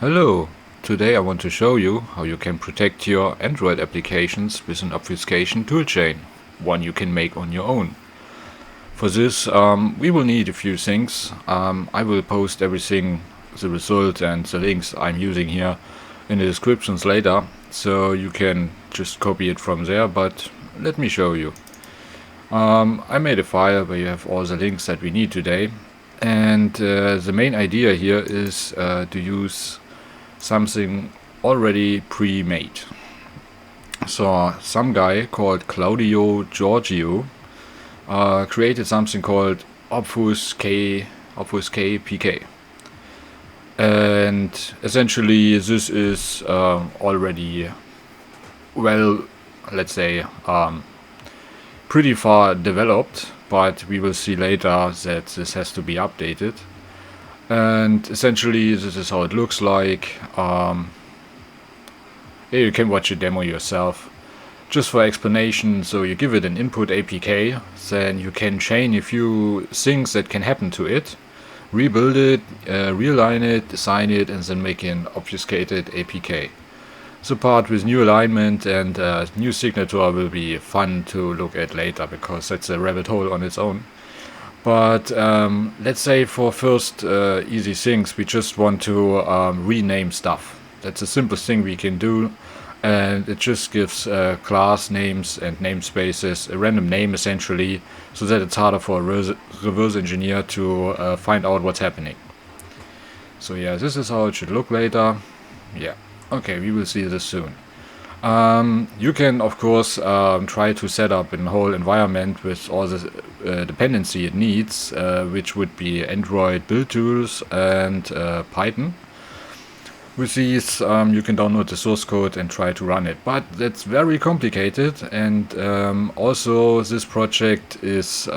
Hello, today I want to show you how you can protect your Android applications with an obfuscation toolchain, one you can make on your own. For this we will need a few things. I will post everything, the result and the links I'm using here in the descriptions later, so you can just copy it from there, but let me show you. I made a file where you have all the links that we need today, and the main idea here is to use something already pre-made. So some guy called Claudio Giorgio created something called obfuscation PK, and essentially this is already, well, let's say pretty far developed, but we will see later that this has to be updated. And essentially this is how it looks like. Here you can watch a demo yourself. Just for explanation, so you give it an input APK, then you can chain a few things that can happen to it, rebuild it, realign it, assign it, and then make an obfuscated APK. The part with new alignment and new signature will be fun to look at later, because that's a rabbit hole on its own. But let's say for first easy things, we just want to rename stuff. That's the simplest thing we can do, and it just gives class names and namespaces, a random name essentially, so that it's harder for a reverse engineer to find out what's happening. So yeah, this is how it should look later. Yeah, okay, we will see this soon. You can of course try to set up a whole environment with all the dependency it needs, which would be Android build tools and Python. With these you can download the source code and try to run it, but that's very complicated, and also this project is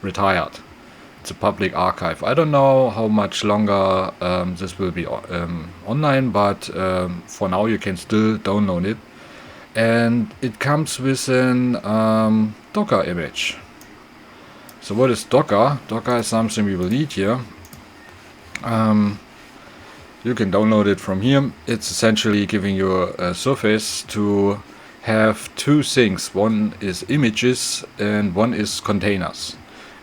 retired. It's a public archive. I don't know how much longer this will be online, but for now you can still download it. And it comes with an Docker image. So what is Docker? Docker is something we will need here. You can download it from here. It's essentially giving you a surface to have two things. One is images and one is containers.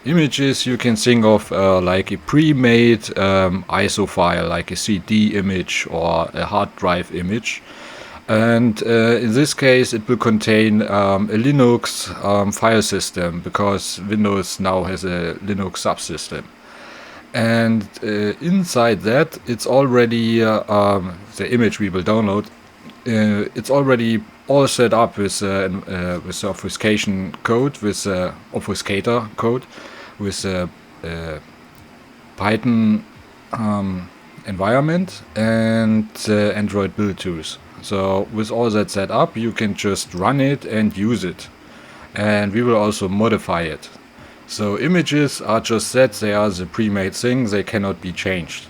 Images you can think of like a pre-made ISO file, like a CD image or a hard drive image. And in this case it will contain a Linux file system, because Windows now has a Linux subsystem. And inside that it's already the image we will download. It's already all set up with obfuscation code, with obfuscator code, with Python environment and Android build tools. So with all that set up, you can just run it and use it. And we will also modify it. So images are just set, they are the pre-made thing, they cannot be changed.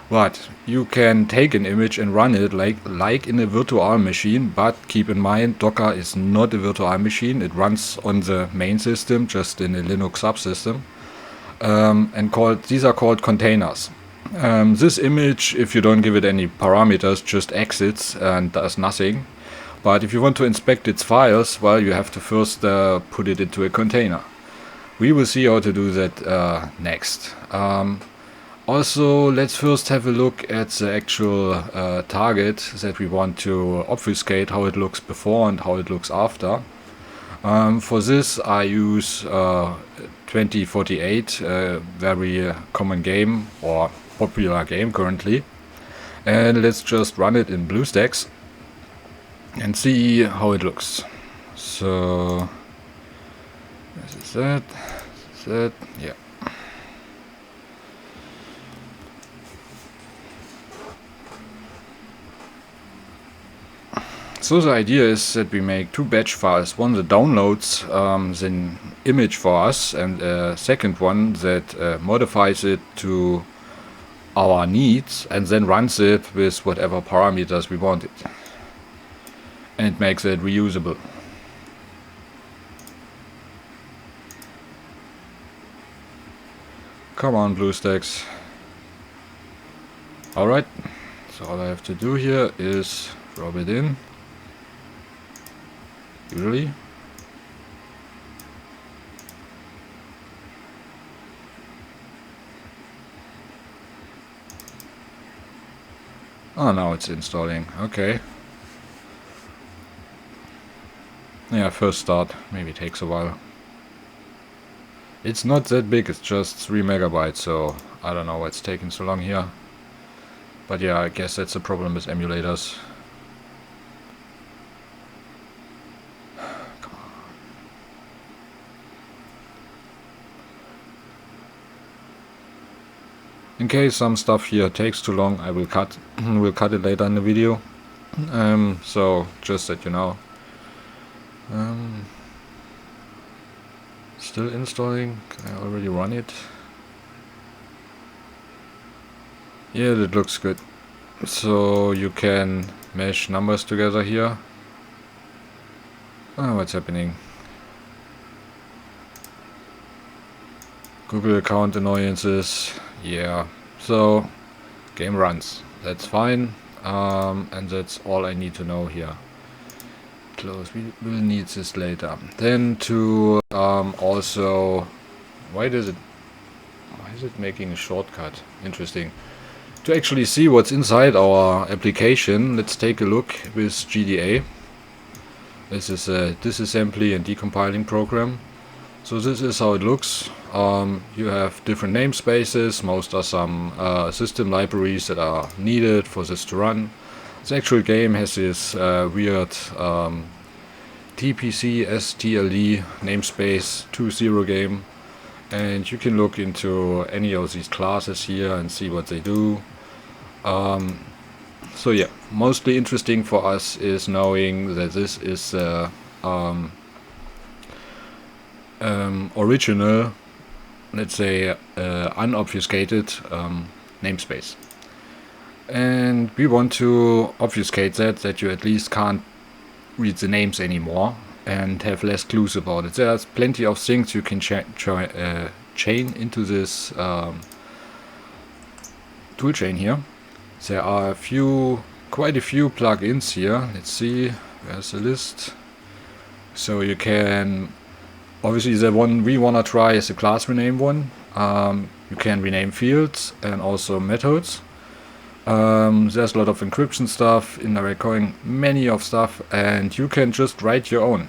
But you can take an image and run it like in a virtual machine, but keep in mind Docker is not a virtual machine, it runs on the main system, just in a Linux subsystem. And these are called containers. This image, if you don't give it any parameters, just exits and does nothing. But if you want to inspect its files, well, you have to first put it into a container. We will see how to do that next. Also, let's first have a look at the actual target that we want to obfuscate, how it looks before and how it looks after. For this I use 2048, a very common game or popular game currently. And let's just run it in BlueStacks and see how it looks. So this is that, yeah. So the idea is that we make two batch files, one that downloads the image for us, and a second one that modifies it to our needs and then runs it with whatever parameters we want it, and makes it reusable. Come on, BlueStacks. Alright, So all I have to do here is drop it in. Usually. Oh, now it's installing. Okay. Yeah, first start. Maybe it takes a while. It's not that big, it's just 3 megabytes, so I don't know what's taking so long here. But yeah, I guess that's the problem with emulators. Come on. In case some stuff here takes too long, I will cut it later in the video. So just that you know. Still installing. Can I already run it? Yeah, that looks good. So you can mesh numbers together here. Oh, what's happening? Google account annoyances. Yeah. So game runs. That's fine. And that's all I need to know here. Close. We will need this later. Then to also, why is it making a shortcut? Interesting. To actually see what's inside our application, let's take a look with GDA. This is a disassembly and decompiling program. So this is how it looks. You have different namespaces. Most are some system libraries that are needed for this to run. The actual game has this weird TPC STLD namespace 2.0 game, and you can look into any of these classes here and see what they do. So yeah, mostly interesting for us is knowing that this is original, let's say unobfuscated namespace. And we want to obfuscate that you at least can't read the names anymore and have less clues about it. There's plenty of things you can chain into this toolchain here. There are quite a few plugins here. Let's see, where's the list? So you can, obviously the one we want to try is the class rename one. You can rename fields and also methods. There's a lot of encryption stuff, indirect coding, many of stuff, and you can just write your own.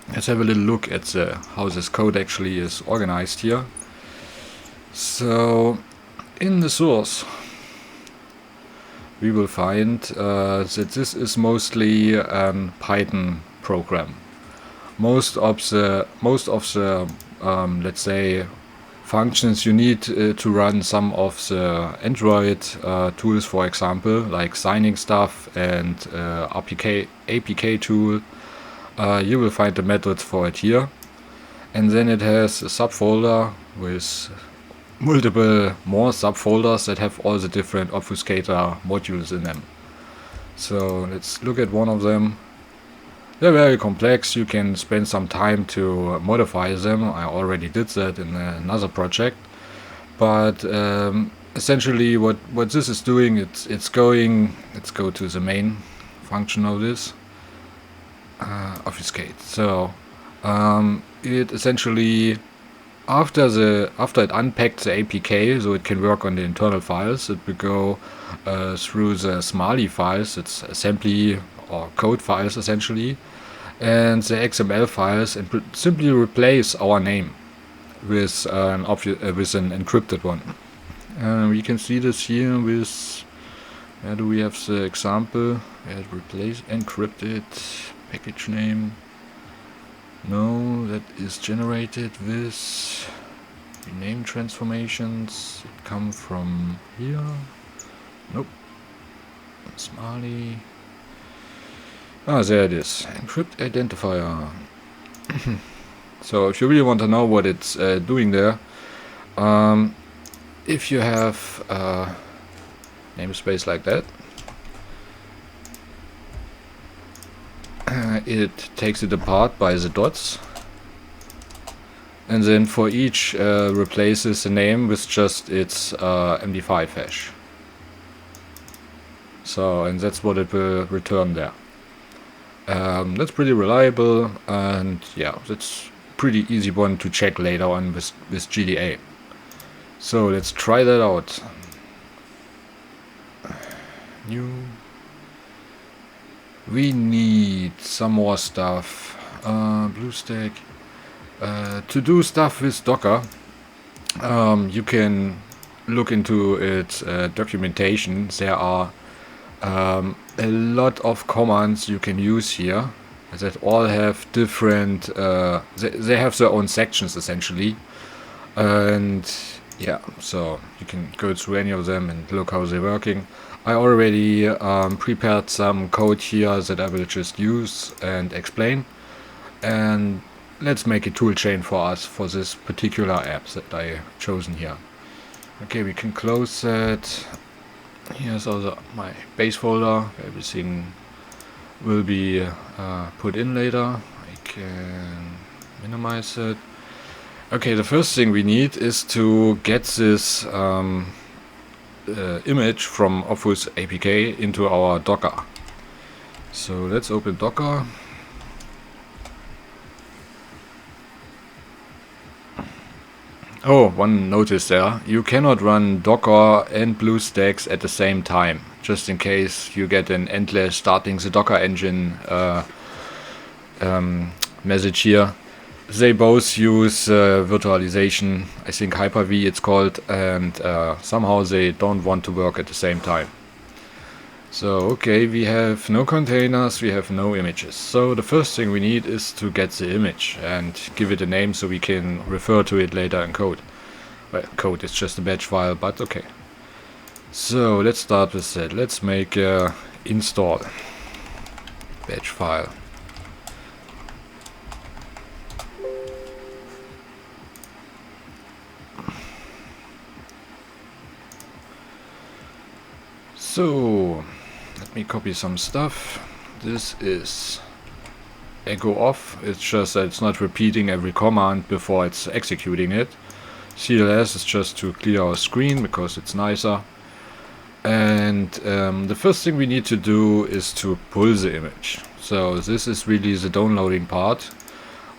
Let's have a little look at how this code actually is organized here. So in the source we will find that this is mostly a Python program. Most of the let's say functions you need to run some of the Android tools, for example, like signing stuff and APK tool. You will find the methods for it here, and then it has a subfolder with multiple more subfolders that have all the different obfuscator modules in them. So let's look at one of them. They're very complex. You can spend some time to modify them. I already did that in another project. But essentially what this is doing, let's go to the main function of this. Obfuscate. So it essentially, after it unpacked the APK so it can work on the internal files, it will go through the Smali files. It's assembly or code files essentially, and the XML files, and simply replace our name with an encrypted one. We can see this here with, where do we have the example? Replace encrypted package name. No, that is generated with name transformations. It come from here. Nope. Smali. Ah, there it is. Encrypt identifier. So if you really want to know what it's doing there, if you have a namespace like that, it takes it apart by the dots, and then for each replaces the name with just its MD5 hash. So, and that's what it will return there. That's pretty reliable, and yeah, that's pretty easy one to check later on with GDA. So let's try that out. New. We need some more stuff. BlueStack. To do stuff with Docker, you can look into its documentation. There are a lot of commands you can use here that all have different, they have their own sections essentially, and yeah, so you can go through any of them and look how they're working. I already prepared some code here that I will just use and explain, and let's make a tool chain for us for this particular app that I chosen here. Okay, we can close that. Here's also my base folder. Everything will be put in later. I can minimize it. Okay, the first thing we need is to get this image from obfuscation APK into our Docker. So let's open Docker. Oh, one notice there. You cannot run Docker and BlueStacks at the same time, just in case you get an endless starting the Docker engine message here. They both use virtualization, I think Hyper-V it's called, and somehow they don't want to work at the same time. So, okay, we have no containers, we have no images. So the first thing we need is to get the image and give it a name so we can refer to it later in code. Well, code is just a batch file, but okay. So let's start with that. Let's make a install batch file. So let me copy some stuff. This is echo off. It's just that it's not repeating every command before it's executing it. CLS is just to clear our screen because it's nicer. And the first thing we need to do is to pull the image. So this is really the downloading part.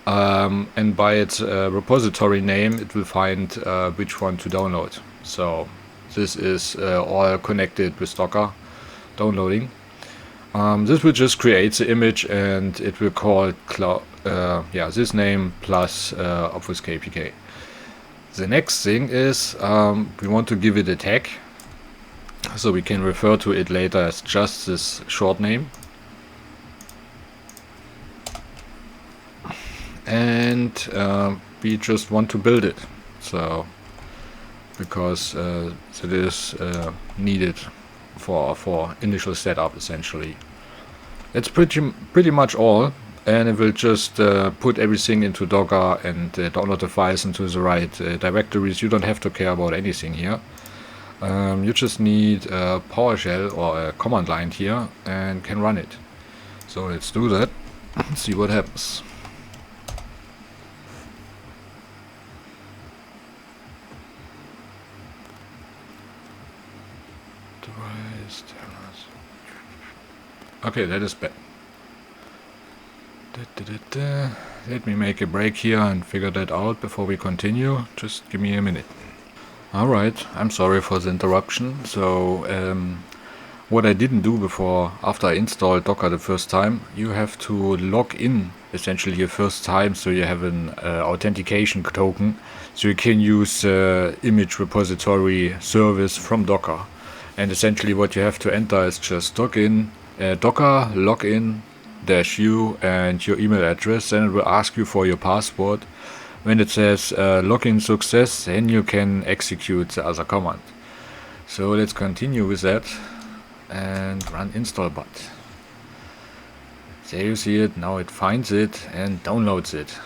And by its repository name it will find which one to download. So this is all connected with Docker downloading. This will just create the image and it will call this name plus obfuscation APK. The next thing is we want to give it a tag, so we can refer to it later as just this short name. And we just want to build it, so because that is needed for initial setup essentially. It's pretty much all, and it will just put everything into Docker and download the files into the right directories. You don't have to care about anything here. You just need a PowerShell or a command line here and can run it. So let's do that. See what happens. Okay, that is bad. Let me make a break here and figure that out before we continue. Just give me a minute. Alright, I'm sorry for the interruption. So, what I didn't do before, after I installed Docker the first time, you have to log in essentially your first time, so you have an authentication token, so you can use image repository service from Docker. And essentially what you have to enter is just Docker login -u and your email address, and it will ask you for your password. When it says login success, then you can execute the other command. So let's continue with that and run install bot. There you see it, now it finds it and downloads it.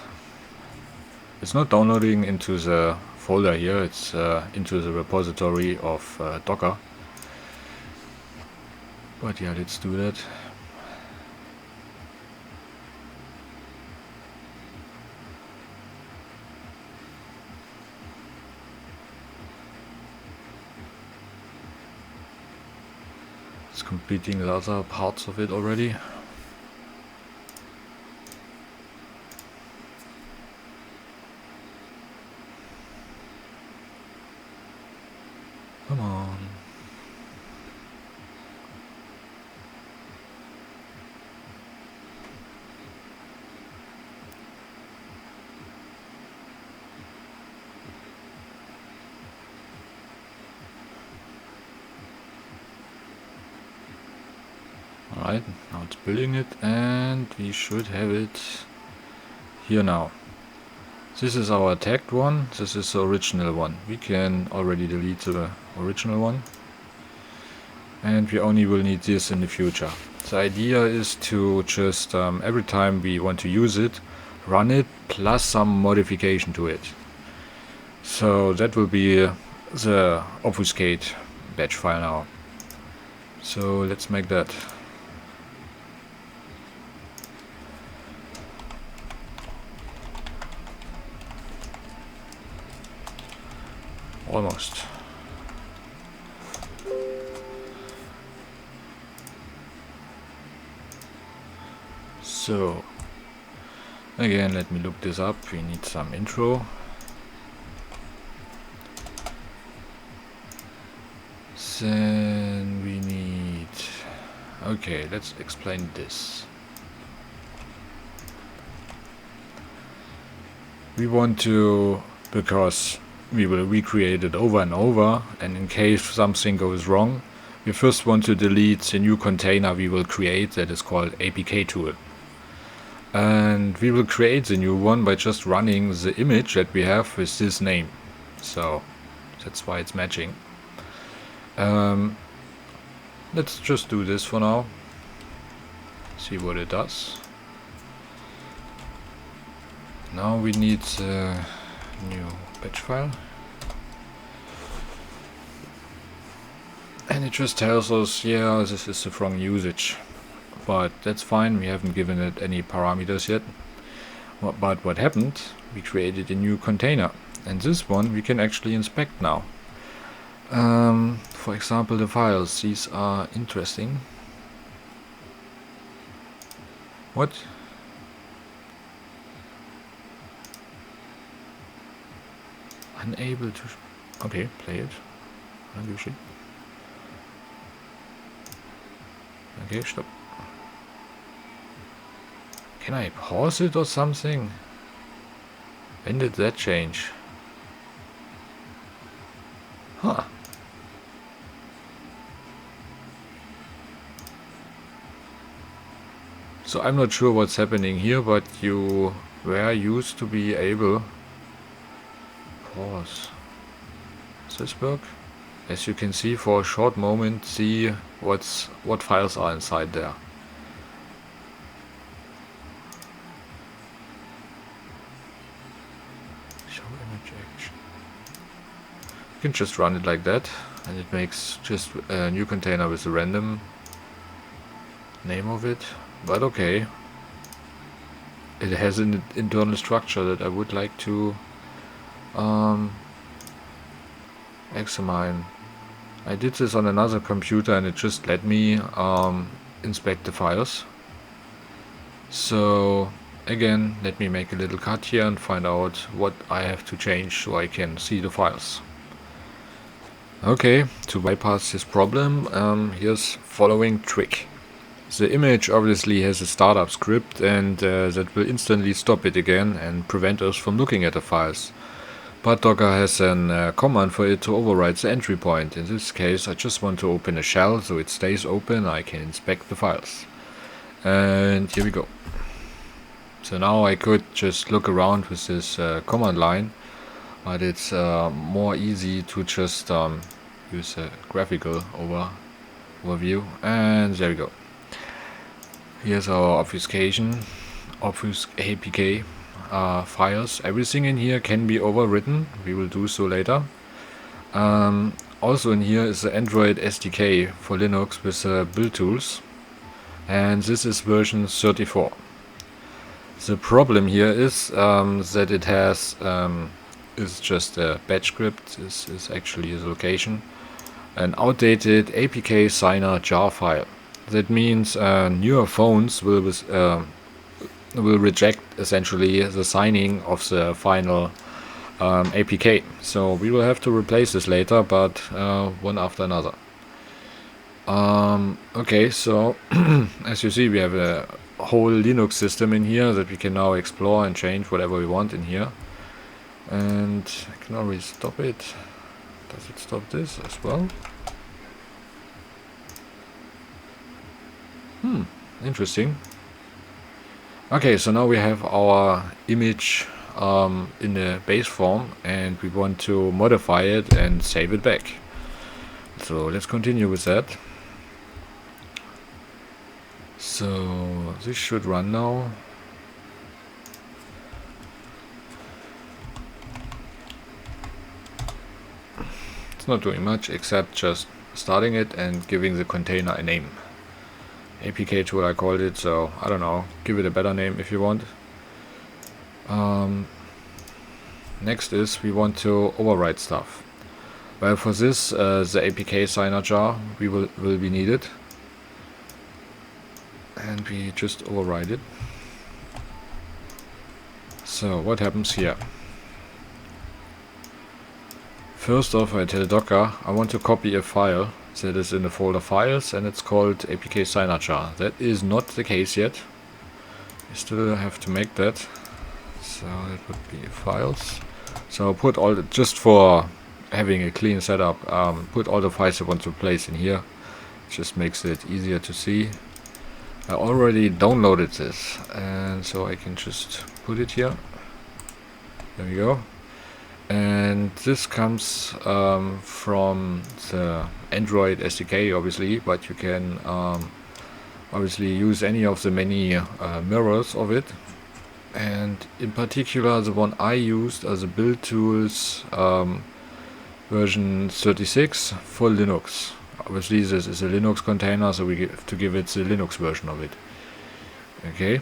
It's not downloading into the folder here, it's into the repository of Docker. But yeah, let's do that. It's completing the other parts of it already. Come on. Alright, now it's building it, and we should have it here now. This is our tagged one, this is the original one. We can already delete the original one. And we only will need this in the future. The idea is to just, every time we want to use it, run it plus some modification to it. So that will be the obfuscate batch file now. So let's make that. Almost. So, again, let me look this up. We need some intro. Then we need... Okay, let's explain this. We want to, because we will recreate it over and over, and in case something goes wrong, we first want to delete the new container we will create that is called APK tool. And we will create the new one by just running the image that we have with this name. So that's why it's matching. Let's just do this for now. See what it does. Now we need the new batch file. And it just tells us, yeah, this is the wrong usage. But that's fine, we haven't given it any parameters yet. But what happened, we created a new container. And this one we can actually inspect now. For example, the files, these are interesting. What? Unable to... Okay, play it. I don't give a shit. Okay, stop. Can I pause it or something? When did that change? Huh. So I'm not sure what's happening here, but you were used to be able... Pause. Does this work? As you can see, for a short moment, see what files are inside there. Show image action. You can just run it like that, and it makes just a new container with a random name of it. But okay, it has an internal structure that I would like to examine. I did this on another computer and it just let me inspect the files. So again, let me make a little cut here and find out what I have to change so I can see the files. Okay, to bypass this problem, here's following trick. The image obviously has a startup script, and that will instantly stop it again and prevent us from looking at the files. But Docker has a command for it to override the entry point. In this case, I just want to open a shell so it stays open, I can inspect the files. And here we go. So now I could just look around with this command line, but it's more easy to just use a graphical overview. And there we go. Here's our obfuscation, APK files. Everything in here can be overwritten. We will do so later. Also in here is the Android SDK for Linux with build tools. And this is version 34. The problem here is that it has is just a batch script. This is actually the location. an outdated APK signer jar file. That means newer phones will reject essentially the signing of the final APK. So we will have to replace this later, but one after another. Okay, so as you see, we have a whole Linux system in here that we can now explore and change whatever we want in here. And I can already stop it. Does it stop this as well? Interesting. Okay, so now we have our image in the base form, and we want to modify it and save it back. So let's continue with that. So this should run now. It's not doing much except just starting it and giving the container a name. APK tool I called it, so I don't know, give it a better name if you want. Next is we want to overwrite stuff. Well, for this the APK signer jar will be needed, and we just override it. So what happens here? First off, I tell Docker I want to copy a file that is in the folder files, and it's called APK signer jar. That is not the case yet. We still have to make that. So it would be files. So put all the, just for having a clean setup, put all the files you want to place in here. Just makes it easier to see. I already downloaded this, and so I can just put it here. There we go. And this comes from the Android SDK, obviously, but you can obviously use any of the many mirrors of it. And in particular, the one I used as a build tools version 36 for Linux. Obviously, this is a Linux container, so we have to give it the Linux version of it. Okay,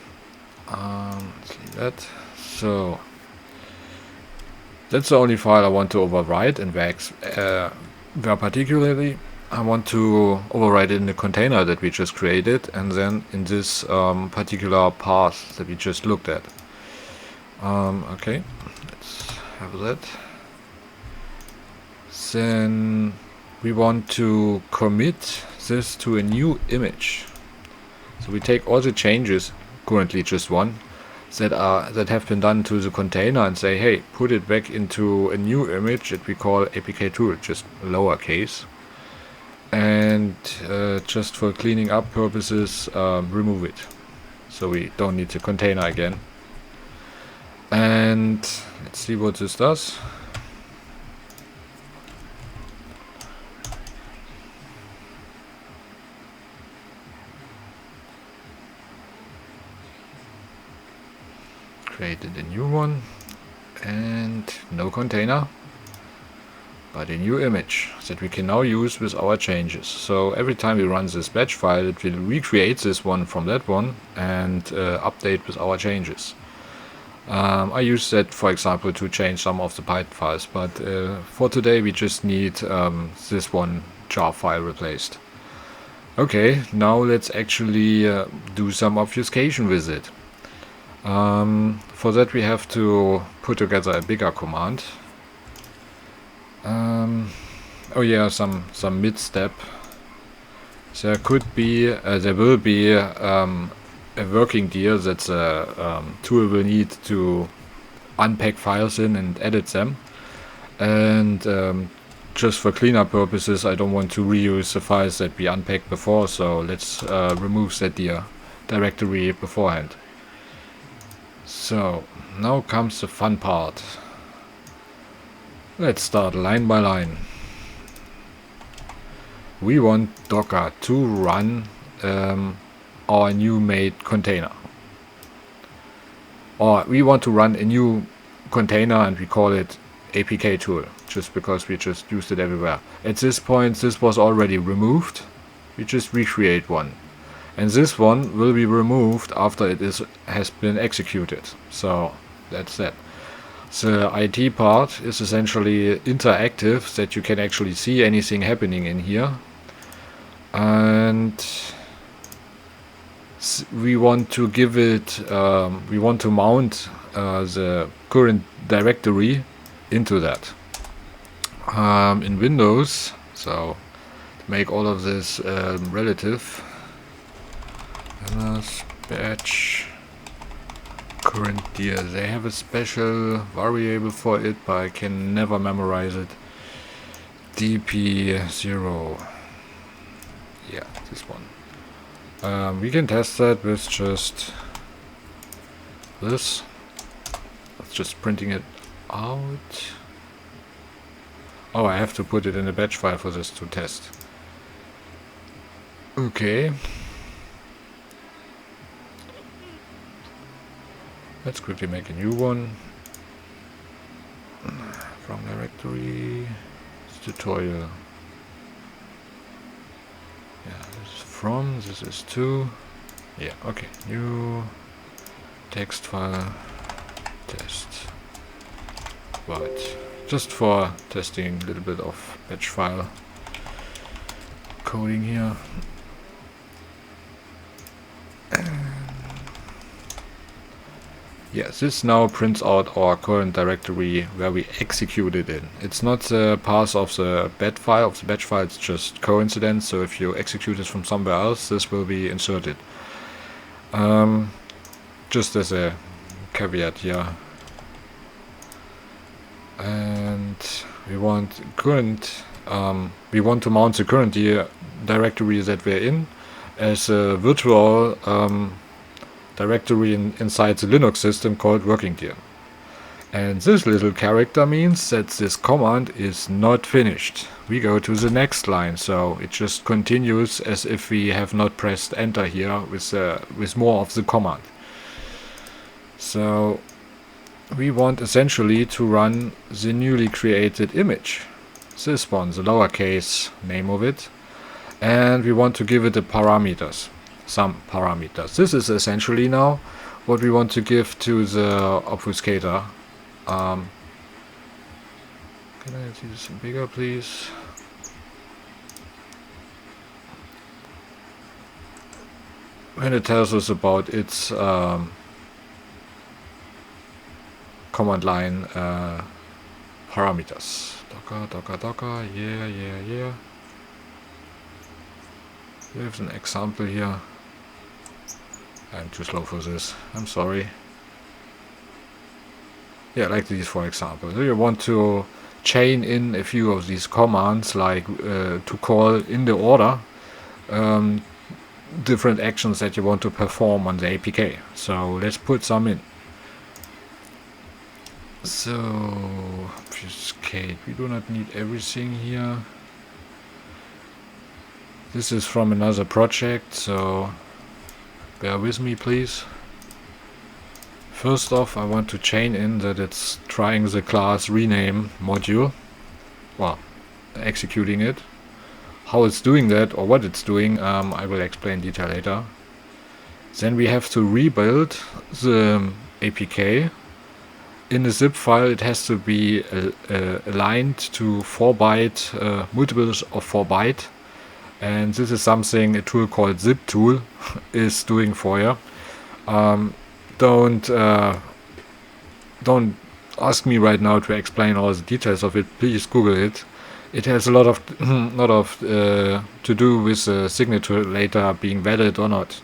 let's leave that. So that's the only file I want to overwrite, and where particularly I want to overwrite it in the container that we just created, and then in this particular path that we just looked at. Okay, let's have that. Then we want to commit this to a new image. So we take all the changes, currently just one, that have been done to the container, and say, hey, put it back into a new image that we call APK tool, just lowercase. And just for cleaning up purposes, remove it. So we don't need the container again. And let's see what this does. Created a new one, and no container, but a new image that we can now use with our changes. So every time we run this batch file, it will recreate this one from that one and update with our changes. I use that, for example, to change some of the Python files, but for today we just need this one jar file replaced. Okay, now let's actually do some obfuscation with it. For that we have to put together a bigger command. Oh yeah, some mid step. There will be a working dir that the tool will need to unpack files in and edit them. And just for cleanup purposes, I don't want to reuse the files that we unpacked before, so let's remove that dir directory beforehand. So now comes the fun part. Let's start line by line. We want Docker to run our new made container. Or we want to run a new container and we call it APK tool, just because we just used it everywhere. At this point this was already removed. We just recreate one. And this one will be removed after it has been executed. So that's that. The IT part is essentially interactive, that you can actually see anything happening in here. And we want to give it, we want to mount the current directory into that. In Windows, so to make all of this relative, batch current dir. They have a special variable for it, but I can never memorize it. dp0. Yeah, this one. We can test that with just this. That's just printing it out. Oh, I have to put it in a batch file for this to test. Okay. Let's quickly make a new one. From directory. Tutorial. Yeah, this is from, this is to. Yeah, okay. New text file test. Right. Just for testing a little bit of batch file coding here. Yes, this now prints out our current directory where we executed in. It's not the path of the batch file. It's just coincidence. So if you execute it from somewhere else, this will be inserted. Just as a caveat here. And we want current. We want to mount the current directory that we're in as a virtual directory inside the Linux system called working dir. And this little character means that this command is not finished. We go to the next line, so it just continues as if we have not pressed enter here with more of the command. So we want essentially to run the newly created image. This one, the lowercase name of it. And we want to give it the parameters. Some parameters. This is essentially now what we want to give to the obfuscator. Can I see this bigger, please? When it tells us about its command line parameters. Docker, yeah. Here's an example here. I'm too slow for this. I'm sorry. Yeah, like these, for example. So you want to chain in a few of these commands, like to call in the order different actions that you want to perform on the APK. So let's put some in. So, obfuscate. We do not need everything here. This is from another project, so bear with me, please. First off, I want to chain in that it's trying the class rename module. Well, executing it. How it's doing that, or what it's doing, I will explain in detail later. Then we have to rebuild the APK. In the zip file, it has to be aligned to 4-byte, multiples of 4 byte. And this is something a tool called ZipTool is doing for you. Don't ask me right now to explain all the details of it. Please Google it. It has a lot of to do with the signature later being valid or not.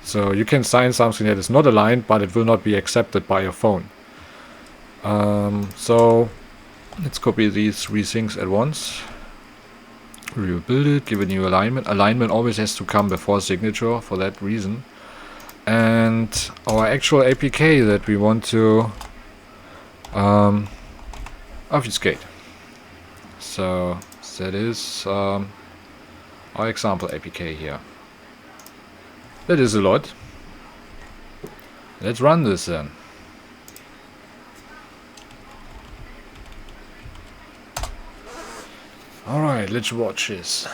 So you can sign something that is not aligned, but it will not be accepted by your phone. So let's copy these 3 things at once. We will build it, give a new alignment. Alignment always has to come before signature for that reason. And our actual APK that we want to obfuscate. So that is our example APK here. That is a lot. Let's run this then. Alright, let's watch this.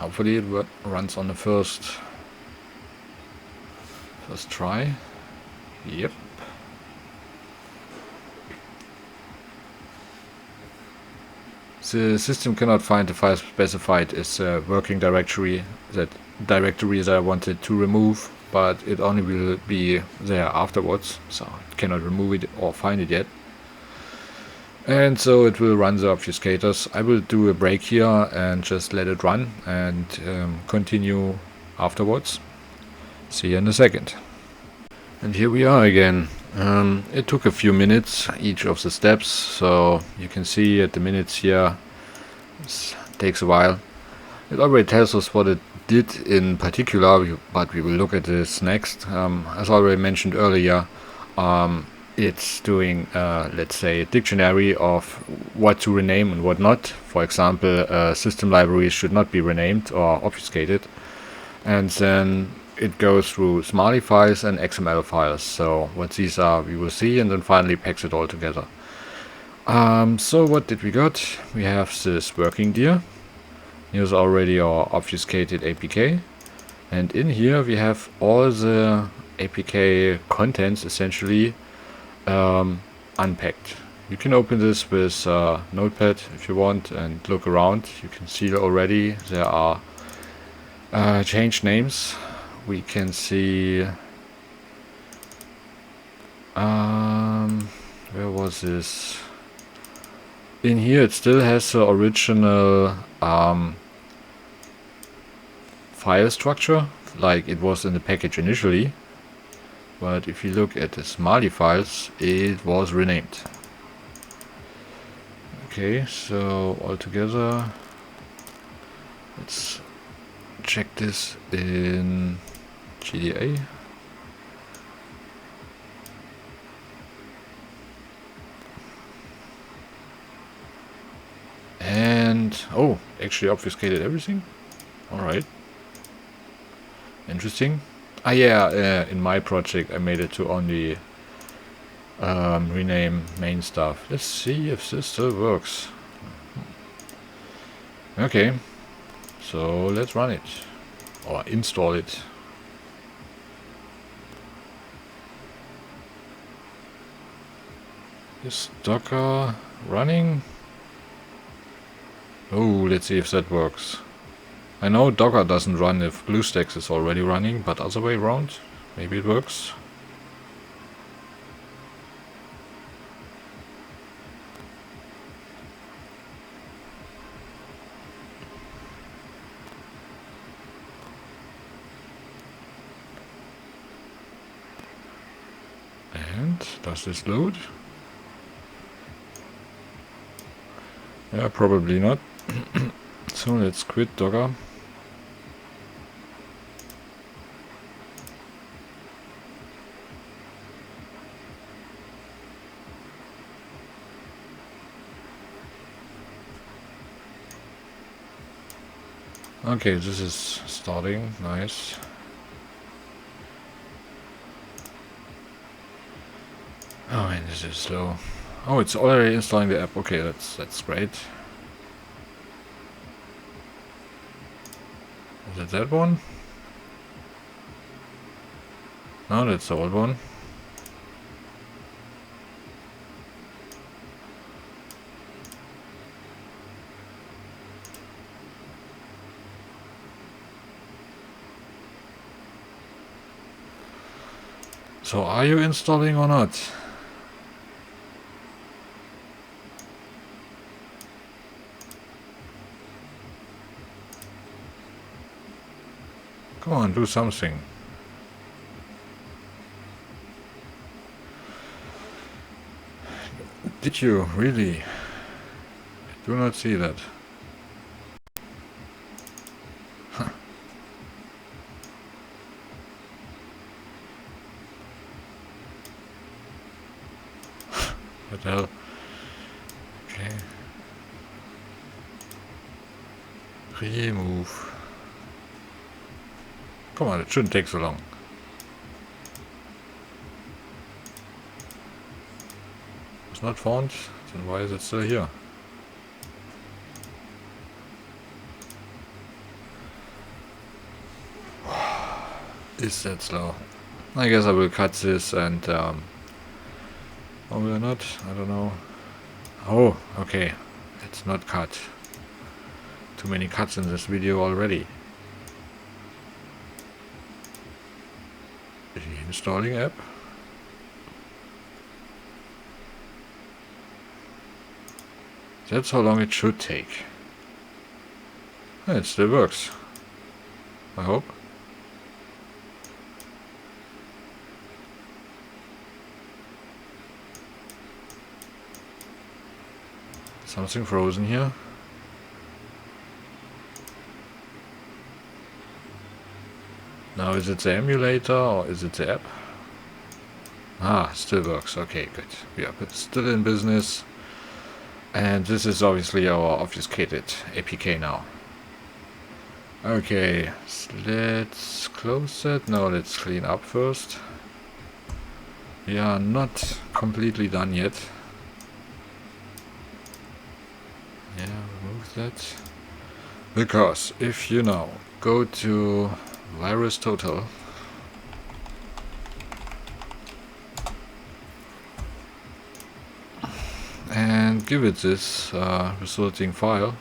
Hopefully it runs on the first try. Yep. The system cannot find the file specified as a working directory that I wanted to remove, but it only will be there afterwards, so it cannot remove it or find it yet. And so it will run the obfuscators. I will do a break here and just let it run and continue afterwards. See you in a second. And here we are again. It took a few minutes, each of the steps, so you can see at the minutes here, it takes a while. It already tells us what it did in particular, but we will look at this next. As already mentioned earlier, it's doing, let's say, a dictionary of what to rename and what not. For example, system libraries should not be renamed or obfuscated. And then it goes through Smiley files and XML files. So what these are, we will see, and then finally packs it all together. So what did we got? We have this working dir. Here's already our obfuscated APK. And in here we have all the APK contents essentially unpacked. You can open this with Notepad if you want and look around. You can see already there are change names. We can see where was this? In here it still has the original file structure like it was in the package initially, but if you look at the Smiley files, it was renamed. Okay, so altogether let's check this in GDA. And oh, actually obfuscated everything. Alright. Interesting. Ah yeah, in my project I made it to only rename main stuff. Let's see if this still works. Okay. So let's run it. Or install it. Is Docker running? Oh, let's see if that works. I know Docker doesn't run if BlueStacks is already running, but other way around, maybe it works. And does this load? Yeah, probably not. So let's quit Docker. Okay, this is starting. Nice. Oh man, this is slow. Oh, it's already installing the app. Okay, that's great. Is it that one? No, that's the old one. So are you installing or not? Come on, do something. Did you really? I do not see that. Huh. What the hell? Okay. Remove. Come on, it shouldn't take so long. It's not found, then why is it still here? is that slow? I guess I will cut this and or will I not? I don't know. Oh, okay. It's not cut. Too many cuts in this video already. Installing app. That's how long it should take. It still works. I hope. Something frozen here. Now is it the emulator or is it the app? Ah, still works. Okay, good. We are still in business. And this is obviously our obfuscated APK now. Okay, let's close that. No, let's clean up first. We are not completely done yet. Yeah, remove that. Because if you now go to virus total and give it this resulting file,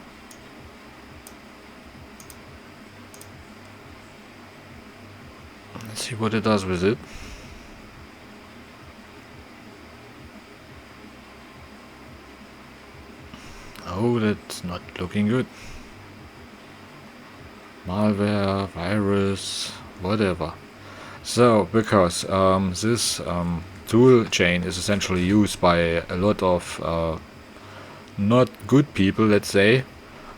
let's see what it does with it. Oh, that's not looking good. Malware, virus, whatever. So, because this tool chain is essentially used by a lot of not good people, let's say,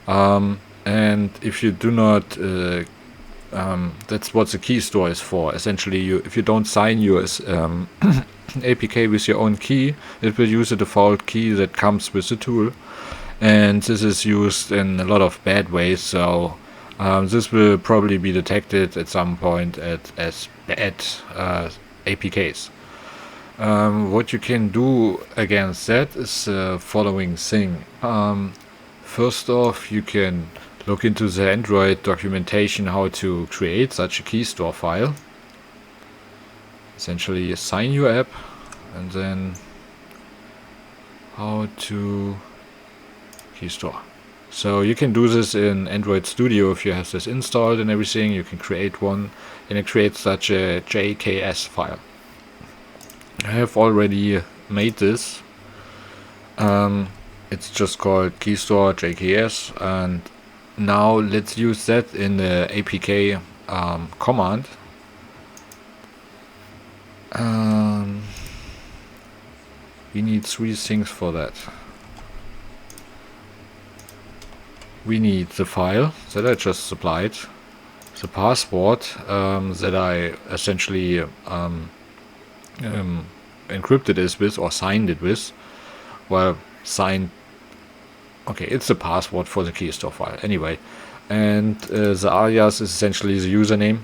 and if you do not, that's what the key store is for. Essentially, if you don't sign your APK with your own key, it will use a default key that comes with the tool, and this is used in a lot of bad ways. So this will probably be detected at some point as bad APKs. What you can do against that is the following thing. First off, you can look into the Android documentation how to create such a key store file. Essentially assign your app and then how to key store. So you can do this in Android Studio if you have this installed and everything. You can create one and it creates such a JKS file. I have already made this. It's just called keystore JKS, and now let's use that in the APK command. We need three things for that. We need the file that I just supplied, the password that I essentially encrypted it with or signed it with. Well, signed. Okay, it's the password for the key store file anyway, and the alias is essentially the username.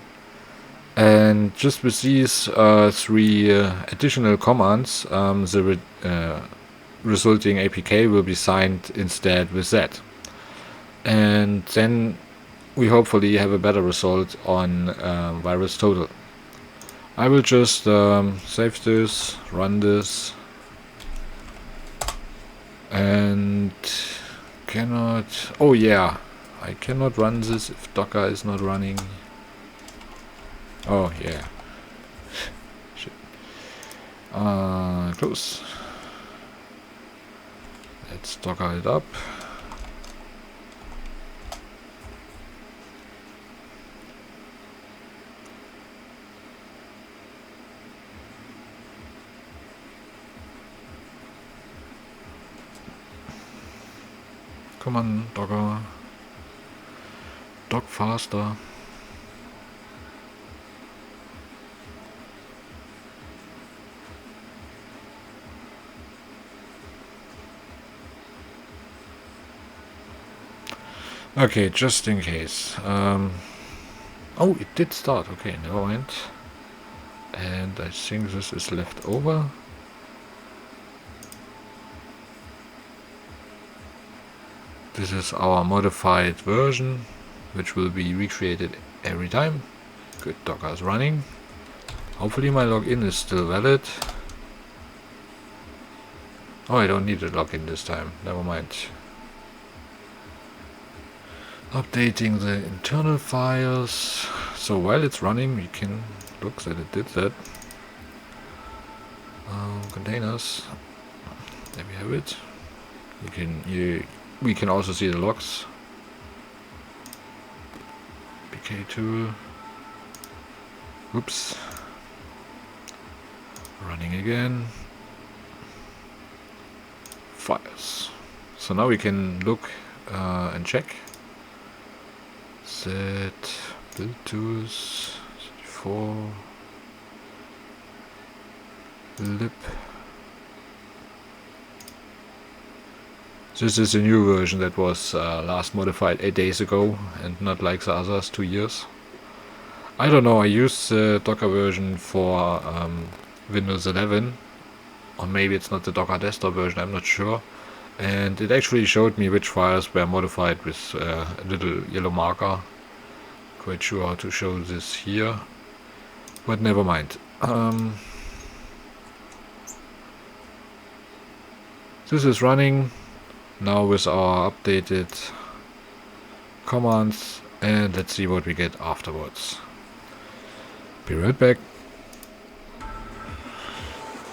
And just with these three additional commands, the resulting APK will be signed instead with that. And then we hopefully have a better result on virus total. I will just save this, run this, and cannot... Oh yeah, I cannot run this if Docker is not running. Oh yeah. Shit. Close. Let's Docker it up. Come on, Docker. Dock faster. Okay, just in case. Oh, it did start. Okay, never mind. And I think this is left over. This is our modified version, which will be recreated every time. Good, Docker is running. Hopefully my login is still valid. Oh, I don't need a login this time. Never mind. Updating the internal files. So while it's running, we can look that it did that. Containers. There we have it. We can also see the logs. PK tool. Oops. Running again. Files. So now we can look and check. Set build tools 34 lib. This is a new version that was last modified 8 days ago and not like the others 2 years. I don't know, I use the Docker version for Windows 11, or maybe it's not the Docker desktop version, I'm not sure. And it actually showed me which files were modified with a little yellow marker. Quite sure how to show this here, but never mind. This is running now with our updated commands, and let's see what we get afterwards. Be right back.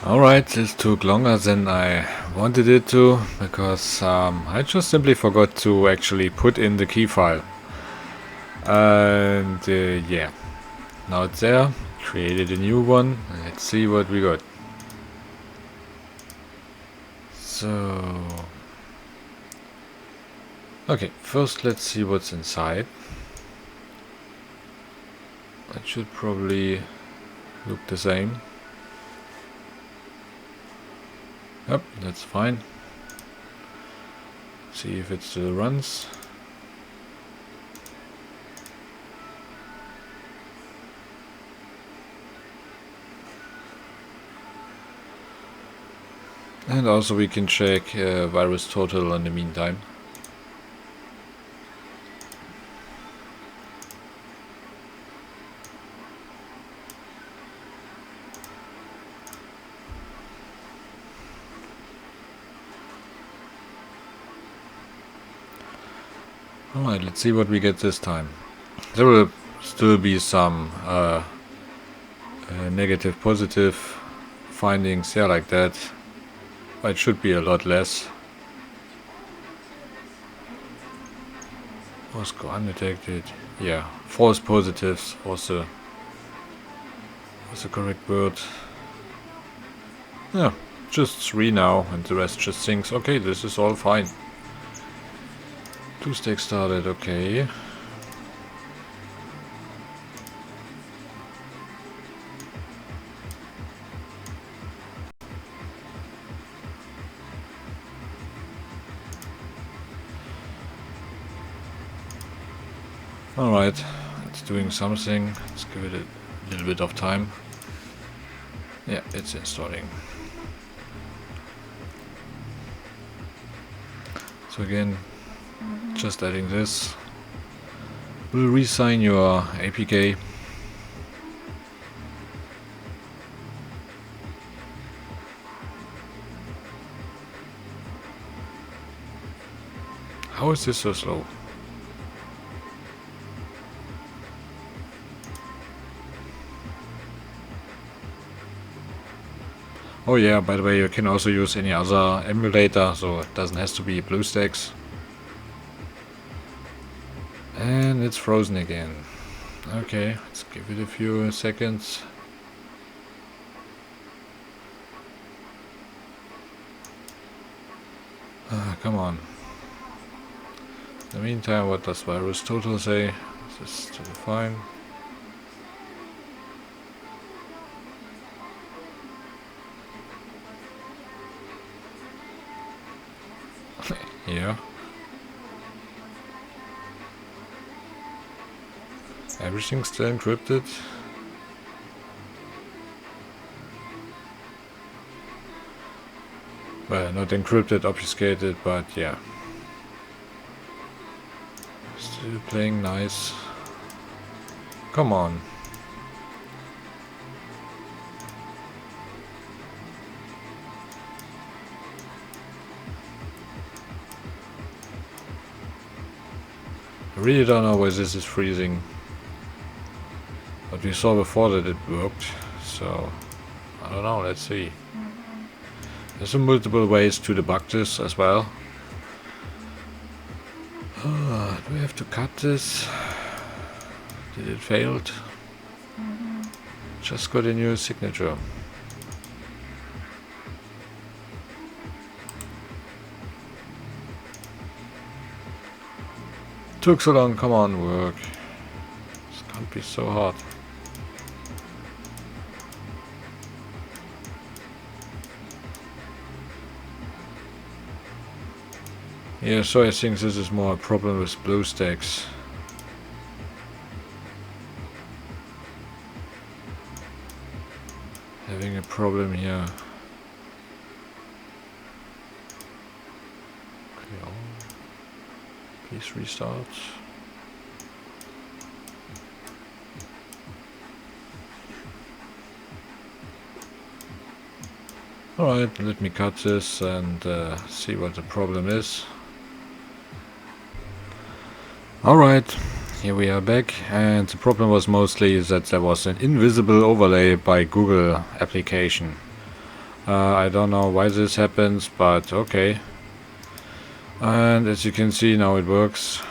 Alright, this took longer than I wanted it to, because I just simply forgot to actually put in the key file. And yeah, now it's there. Created a new one. Let's see what we got. So, okay, first let's see what's inside. It should probably look the same. Yep, that's fine. See if it still runs. And also we can check virus total in the meantime. Alright, let's see what we get this time. There will still be some negative, positive findings, yeah, like that. But it should be a lot less. Was go undetected. Yeah, false positives was the correct word. Yeah, just 3 now, and the rest just thinks, okay, this is all fine. 2 stacks started, okay. Alright, it's doing something. Let's give it a little bit of time. Yeah, it's installing. So again, just adding this. We'll reassign your APK. How is this so slow? Oh yeah, by the way, you can also use any other emulator, so it doesn't have to be BlueStacks. And it's frozen again. Okay, let's give it a few seconds. Come on. In the meantime, what does virus total say? Is this still fine? Yeah. Everything's still encrypted. Well, not encrypted, obfuscated, but yeah. Still playing nice. Come on. really don't know why this is freezing. But we saw before that it worked, so I don't know, let's see. There's some multiple ways to debug this as well. Do we have to cut this? Did it fail? Just got a new signature. Took so long, come on, work. This can't be so hard. Yeah, so I think this is more a problem with BlueStacks. Having a problem here. Okay, please restart. Alright, let me cut this and see what the problem is. Alright, here we are back, and the problem was mostly that there was an invisible overlay by Google application. I don't know why this happens, but okay. And as you can see, now it works,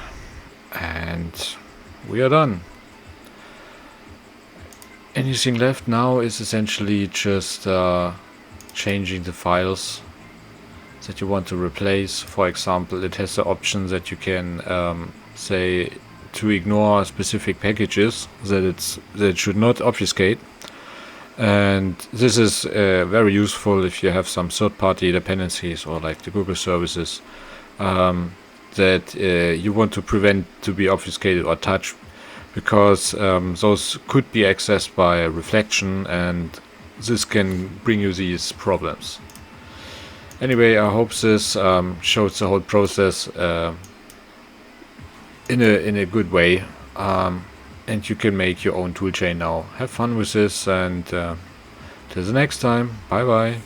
and we are done. Anything left now is essentially just changing the files that you want to replace. For example, it has the option that you can say to ignore specific packages that it should not obfuscate, and this is very useful if you have some third-party dependencies or like the Google services that you want to prevent to be obfuscated or touched, because those could be accessed by reflection, and this can bring you these problems. Anyway, I hope this shows the whole process in a good way, and you can make your own toolchain now. Have fun with this, and till the next time, bye bye.